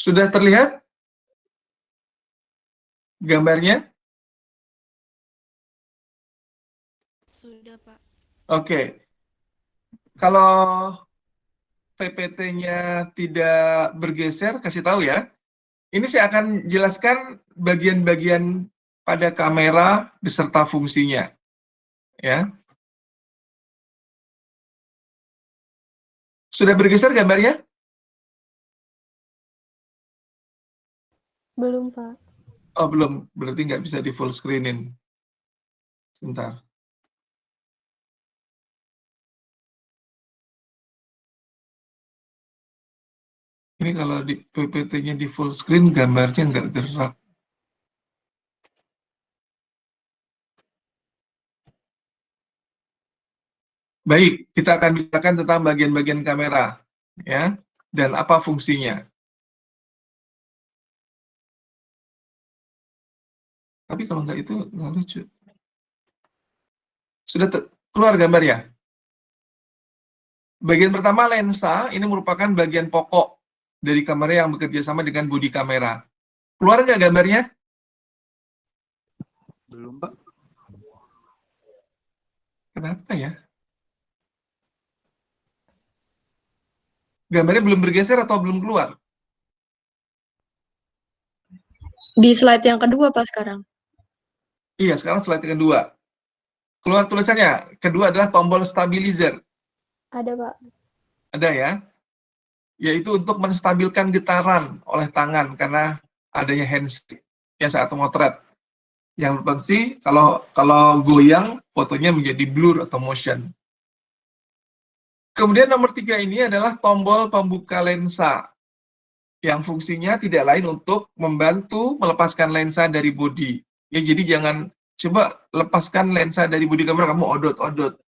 Sudah terlihat gambarnya? Sudah, Pak. Oke. Kalau PPT-nya tidak bergeser, kasih tahu ya. Ini saya akan jelaskan bagian-bagian pada kamera beserta fungsinya. Ya. Sudah bergeser gambarnya? Belum, Pak. Oh, belum. Berarti nggak bisa di full screenin. Sebentar. Ini kalau di PPT-nya di full screen, gambarnya nggak gerak. Baik, kita akan bicarakan tentang bagian-bagian kamera, ya, dan apa fungsinya. Tapi kalau nggak itu nggak lucu. Sudah keluar gambar ya? Bagian pertama lensa, ini merupakan bagian pokok dari kamera yang bekerja sama dengan bodi kamera. Keluar nggak gambarnya? Belum, Pak. Kenapa ya? Gambarnya belum bergeser atau belum keluar? Di slide yang kedua, Pak, sekarang. Iya, sekarang slide yang kedua. Keluar tulisannya. Kedua adalah tombol stabilizer. Ada, Pak. Ada ya? Yaitu untuk menstabilkan getaran oleh tangan karena adanya handstick ya saat memotret. Yang berfungsi kalau goyang fotonya menjadi blur atau motion. Kemudian nomor 3 ini adalah tombol pembuka lensa yang fungsinya tidak lain untuk membantu melepaskan lensa dari bodi. Ya, jadi jangan coba lepaskan lensa dari bodi kamera kamu odot-odot.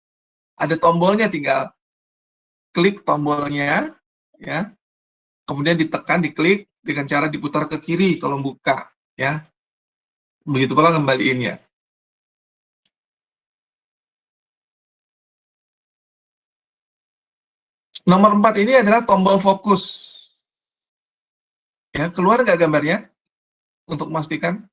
Ada tombolnya, tinggal klik tombolnya ya. Kemudian ditekan, diklik dengan cara diputar ke kiri kalau buka ya. Begitu pula kembaliinnya. Nomor 4 ini adalah tombol fokus. Ya, keluar nggak gambarnya? Untuk memastikan.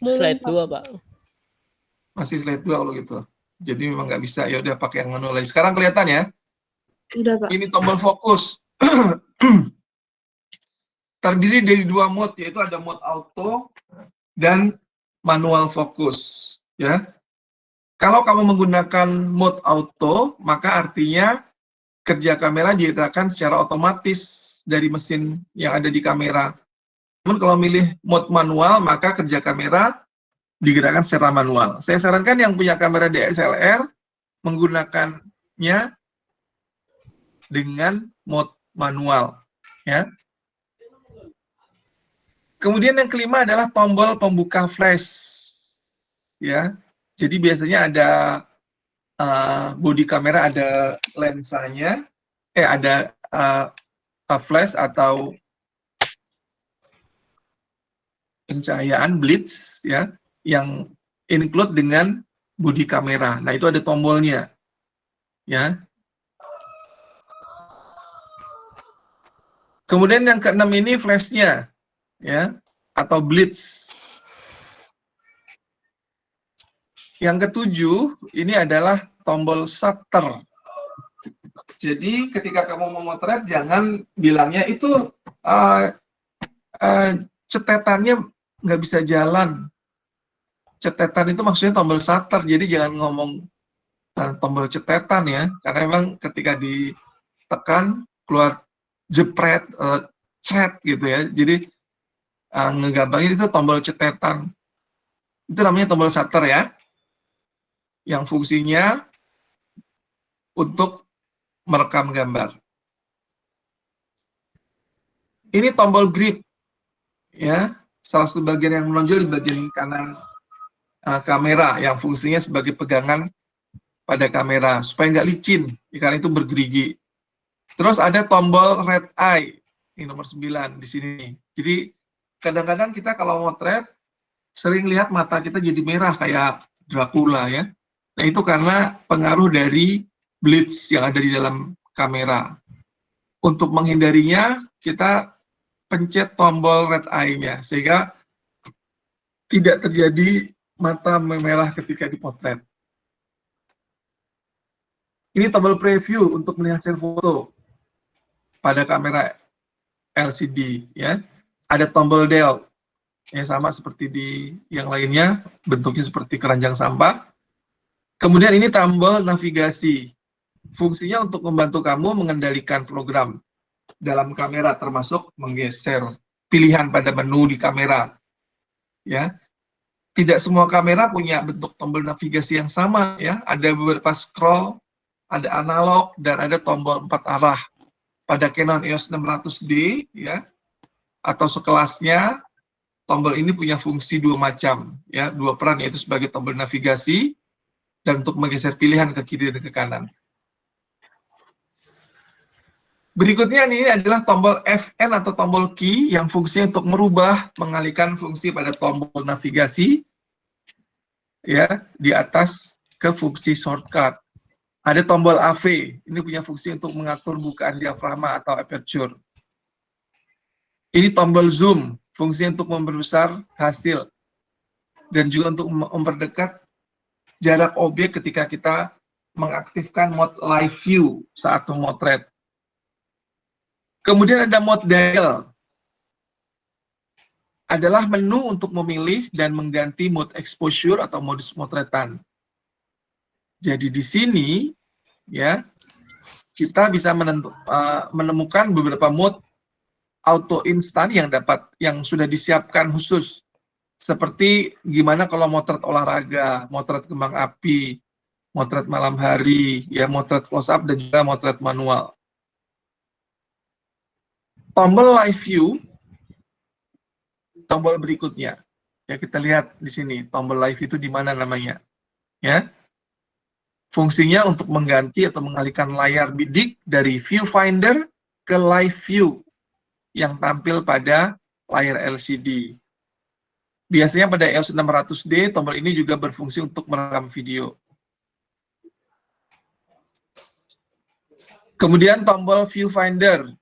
Slide 2, Pak. Masih slide 2 kalau gitu. Jadi memang nggak bisa, ya udah pakai yang manual lagi. Sekarang kelihatan ya? Udah, Pak. Ini tombol fokus. Terdiri dari 2 mode, yaitu ada mode auto dan manual fokus. Ya. Kalau kamu menggunakan mode auto, maka artinya kerja kamera digerakkan secara otomatis dari mesin yang ada di kamera. Namun kalau milih mode manual, maka kerja kamera digerakkan secara manual. Saya sarankan yang punya kamera DSLR menggunakannya dengan mode manual. Ya. Kemudian yang kelima adalah tombol pembuka flash. Ya, jadi biasanya ada bodi kamera, ada lensanya, ada flash atau pencahayaan blitz ya, yang include dengan bodi kamera. Nah itu ada tombolnya, ya. Kemudian yang keenam ini flashnya, ya, atau blitz. Yang ketujuh ini adalah tombol shutter. Jadi ketika kamu memotret jangan bilangnya itu cetetannya nggak bisa jalan. Cetetan itu maksudnya tombol shutter, jadi jangan ngomong tombol cetetan ya, karena memang ketika ditekan keluar jepret, cret gitu ya, jadi ngegampangin itu tombol cetetan. Itu namanya tombol shutter ya, yang fungsinya untuk merekam gambar. Ini tombol grip, ya, salah satu bagian yang menonjol di bagian kanan kamera, yang fungsinya sebagai pegangan pada kamera supaya nggak licin, karena itu bergerigi. Terus ada tombol red eye, ini nomor 9 di sini. Jadi kadang-kadang kita kalau motret sering lihat mata kita jadi merah kayak Dracula ya. Nah itu karena pengaruh dari blitz yang ada di dalam kamera. Untuk menghindarinya, kita pencet tombol red eye-nya, sehingga tidak terjadi mata memerah ketika dipotret. Ini tombol preview untuk melihat hasil foto pada kamera LCD, ya. Ada tombol del, ya sama seperti di yang lainnya, bentuknya seperti keranjang sampah. Kemudian ini tombol navigasi, fungsinya untuk membantu kamu mengendalikan program dalam kamera, termasuk menggeser pilihan pada menu di kamera, ya. Tidak semua kamera punya bentuk tombol navigasi yang sama, ya. Ada beberapa scroll, ada analog, dan ada tombol 4 arah. Pada Canon EOS 600D, ya, atau sekelasnya, tombol ini punya fungsi dua macam, ya, dua peran, yaitu sebagai tombol navigasi dan untuk menggeser pilihan ke kiri dan ke kanan. Berikutnya ini adalah tombol FN atau tombol key yang fungsinya untuk merubah, mengalihkan fungsi pada tombol navigasi, ya, di atas ke fungsi shortcut. Ada tombol AV, ini punya fungsi untuk mengatur bukaan diafragma atau aperture. Ini tombol zoom, fungsinya untuk memperbesar hasil dan juga untuk memperdekat jarak objek ketika kita mengaktifkan mode live view saat memotret. Kemudian ada mode dial, adalah menu untuk memilih dan mengganti mode exposure atau modus motretan. Jadi di sini, ya, kita bisa menemukan beberapa mode auto instan yang sudah disiapkan khusus, seperti gimana kalau motret olahraga, motret kembang api, motret malam hari, ya, motret close up, dan juga motret manual. Tombol live view, tombol berikutnya, ya, kita lihat di sini tombol live itu di mana namanya, ya. Fungsinya untuk mengganti atau mengalihkan layar bidik dari viewfinder ke live view yang tampil pada layar LCD. Biasanya pada EOS 600D, tombol ini juga berfungsi untuk merekam video. Kemudian tombol viewfinder.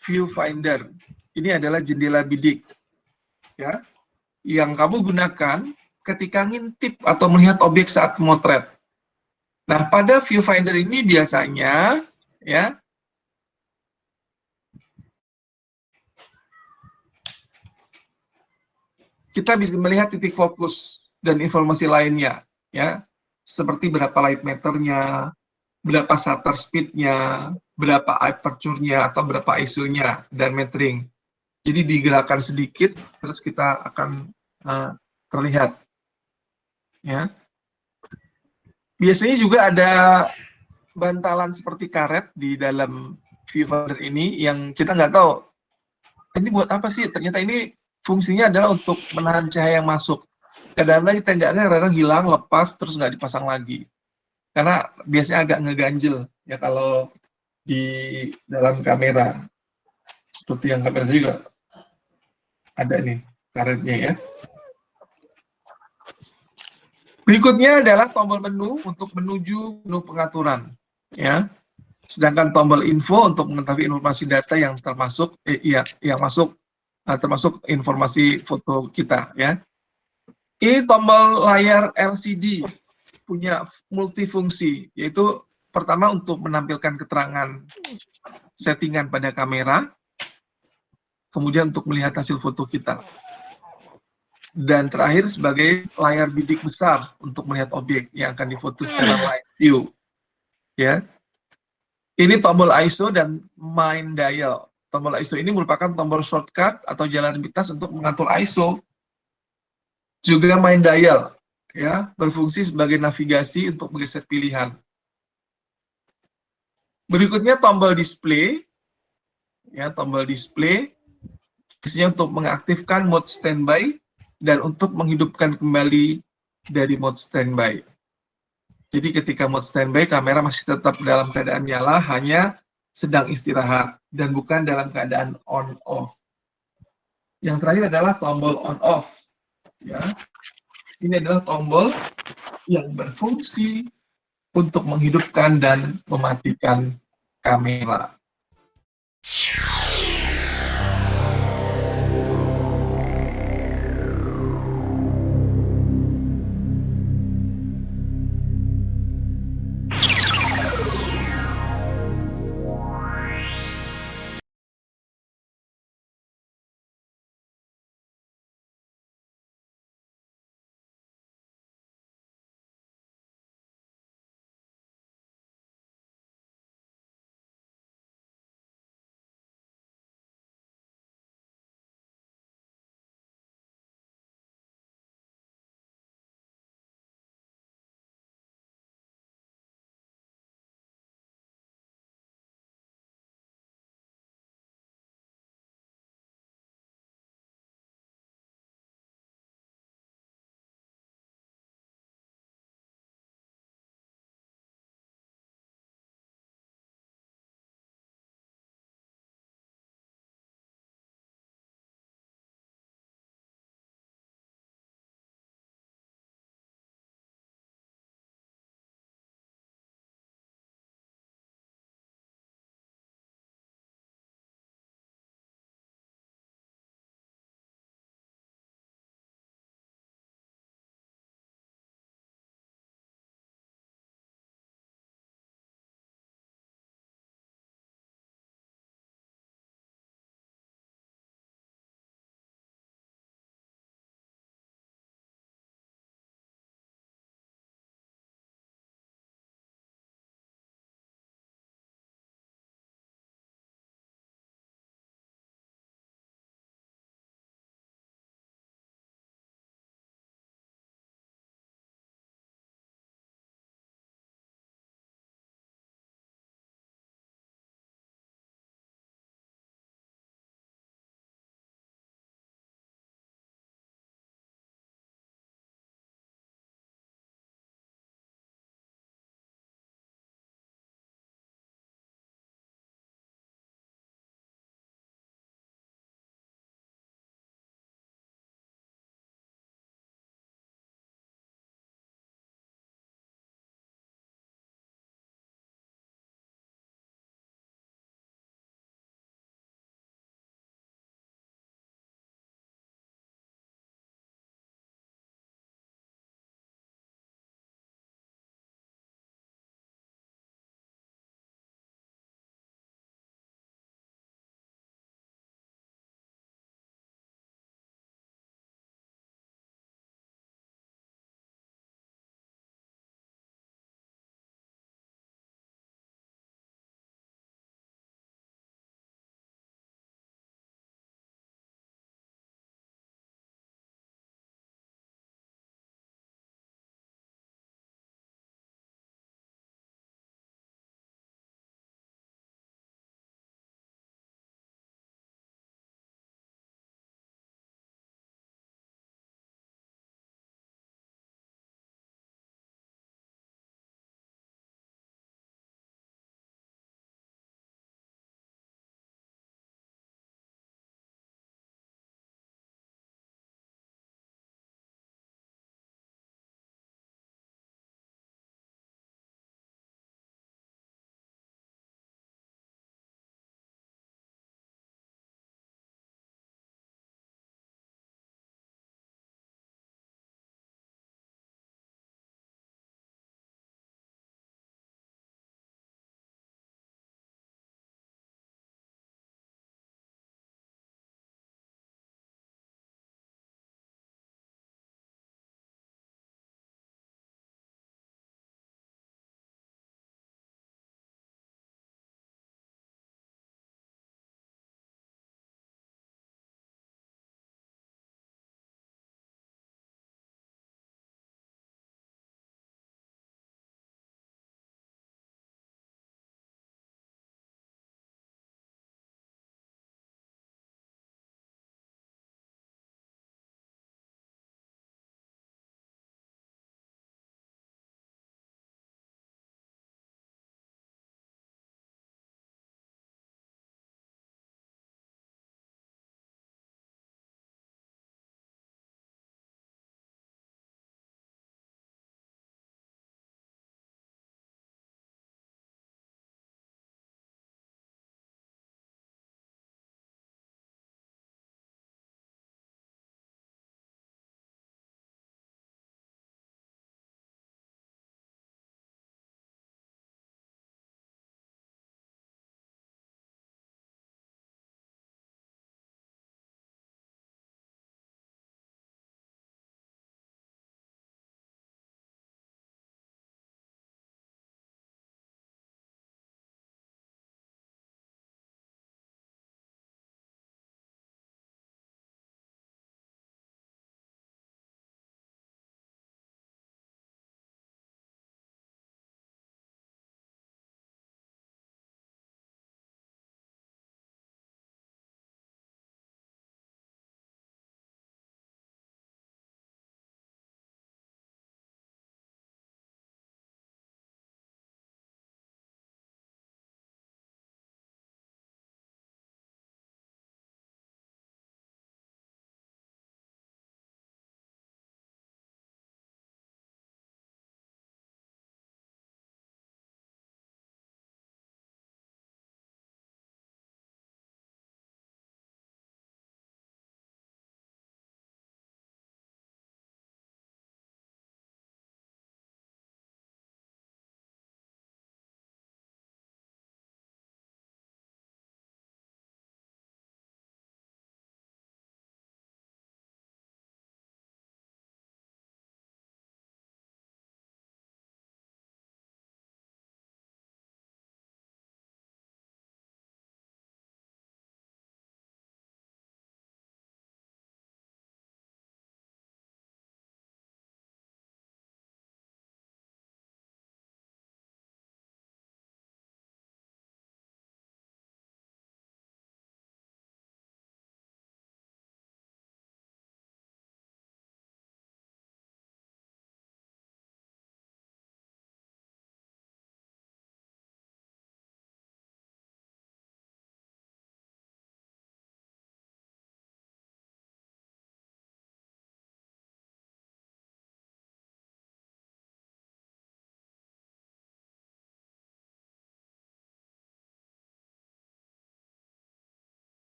Viewfinder, ini adalah jendela bidik, ya, yang kamu gunakan ketika ngintip atau melihat objek saat memotret. Nah, pada viewfinder ini biasanya, ya, kita bisa melihat titik fokus dan informasi lainnya, ya, seperti berapa light meternya, berapa shutter speed-nya, berapa aperture-nya, atau berapa ISO-nya, dan metering. Jadi digerakkan sedikit, terus kita akan terlihat, ya. Biasanya juga ada bantalan seperti karet di dalam viewfinder ini yang kita nggak tahu ini buat apa sih. Ternyata ini fungsinya adalah untuk menahan cahaya yang masuk. Kadang-kadang kita nggak, kadang-kadang hilang, lepas, terus nggak dipasang lagi. Karena biasanya agak ngeganjel, ya, kalau di dalam kamera. Seperti yang kamera saya juga ada nih karetnya, ya. Berikutnya adalah tombol menu untuk menuju menu pengaturan, ya. Sedangkan tombol info untuk mengetahui informasi data yang termasuk yang masuk, termasuk informasi foto kita, ya. Ini tombol layar LCD punya multifungsi, yaitu pertama untuk menampilkan keterangan settingan pada kamera, kemudian untuk melihat hasil foto kita, dan terakhir sebagai layar bidik besar untuk melihat objek yang akan difoto secara live view, ya. Ini tombol ISO dan main dial. Tombol ISO ini merupakan tombol shortcut atau jalan pintas untuk mengatur ISO. Juga main dial, ya, berfungsi sebagai navigasi untuk menggeser pilihan. Berikutnya tombol display, ya, tombol display fungsinya untuk mengaktifkan mode standby dan untuk menghidupkan kembali dari mode standby. Jadi ketika mode standby, kamera masih tetap dalam keadaan nyala, hanya sedang istirahat dan bukan dalam keadaan on off. Yang terakhir adalah tombol on off, ya. Ini adalah tombol yang berfungsi untuk menghidupkan dan mematikan kamera.